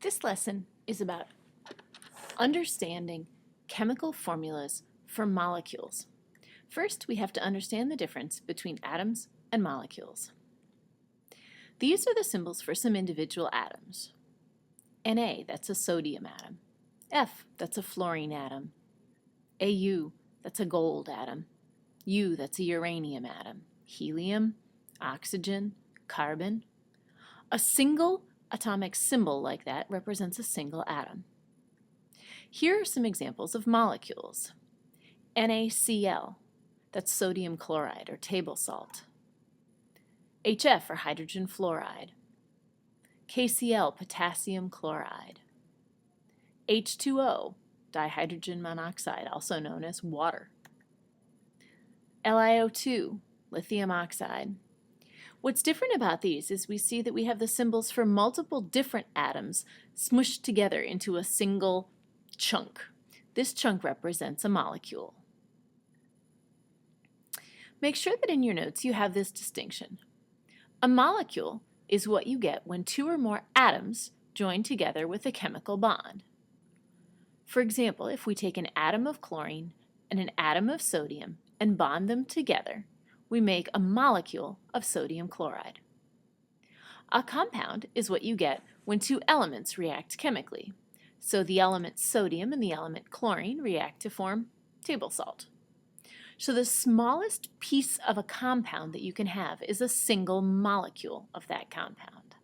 This lesson is about understanding chemical formulas for molecules. First, we have to understand the difference between atoms and molecules. These are the symbols for some individual atoms. Na, that's a sodium atom. F, that's a fluorine atom. Au, that's a gold atom. U, that's a uranium atom. Helium, oxygen, carbon. A single atomic symbol like that represents a single atom. Here are some examples of molecules. NaCl, that's sodium chloride or table salt. HF, or hydrogen fluoride. KCl, potassium chloride. H2O, dihydrogen monoxide, also known as water. LiO2, lithium oxide. What's different about these is we see that we have the symbols for multiple different atoms smushed together into a single chunk. This chunk represents a molecule. Make sure that in your notes you have this distinction. A molecule is what you get when two or more atoms join together with a chemical bond. For example, if we take an atom of chlorine and an atom of sodium and bond them together, we make a molecule of sodium chloride. A compound is what you get when two elements react chemically. So the element sodium and the element chlorine react to form table salt. So the smallest piece of a compound that you can have is a single molecule of that compound.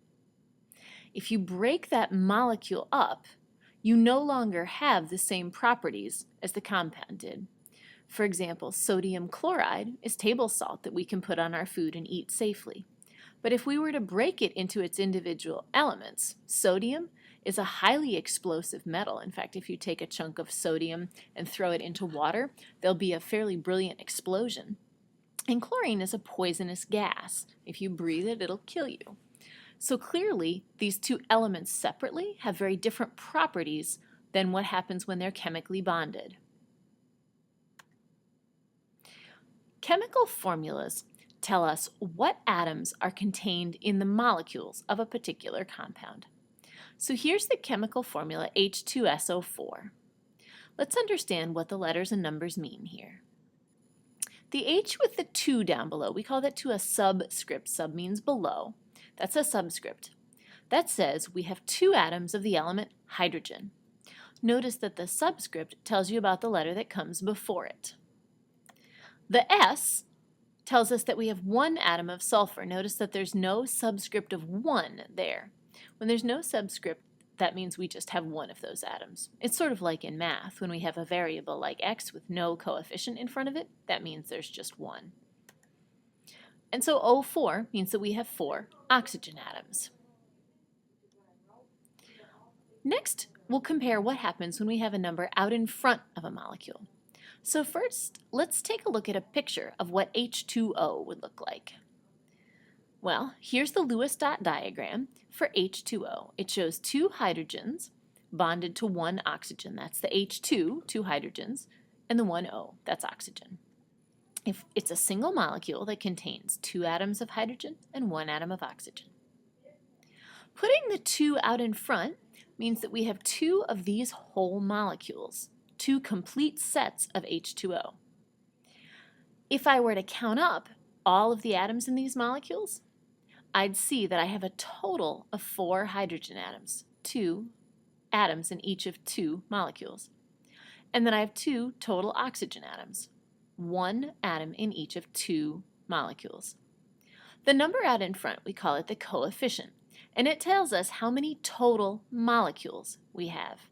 If you break that molecule up, you no longer have the same properties as the compound did. For example, sodium chloride is table salt that we can put on our food and eat safely. But if we were to break it into its individual elements, sodium is a highly explosive metal. In fact, if you take a chunk of sodium and throw it into water, there'll be a fairly brilliant explosion. And chlorine is a poisonous gas. If you breathe it, it'll kill you. So clearly, these two elements separately have very different properties than what happens when they're chemically bonded. Chemical formulas tell us what atoms are contained in the molecules of a particular compound. So here's the chemical formula H2SO4. Let's understand what the letters and numbers mean here. The H with the 2 down below, we call that to a subscript. Sub means below. That's a subscript. That says we have two atoms of the element hydrogen. Notice that the subscript tells you about the letter that comes before it. The S tells us that we have one atom of sulfur. Notice that there's no subscript of 1 there. When there's no subscript, that means we just have one of those atoms. It's sort of like in math. When we have a variable like x with no coefficient in front of it, that means there's just one. And so O4 means that we have 4 oxygen atoms. Next, we'll compare what happens when we have a number out in front of a molecule. So first, let's take a look at a picture of what H2O would look like. Well, here's the Lewis dot diagram for H2O. It shows 2 hydrogens bonded to 1 oxygen. That's the H2, 2 hydrogens, and the 1 O, that's oxygen. If it's a single molecule that contains 2 atoms of hydrogen and 1 atom of oxygen. Putting the 2 out in front means that we have 2 of these whole molecules, 2 complete sets of H2O. If I were to count up all of the atoms in these molecules, I'd see that I have a total of 4 hydrogen atoms, 2 atoms in each of 2 molecules. And then I have 2 total oxygen atoms, 1 atom in each of 2 molecules. The number out in front, we call it the coefficient, and it tells us how many total molecules we have.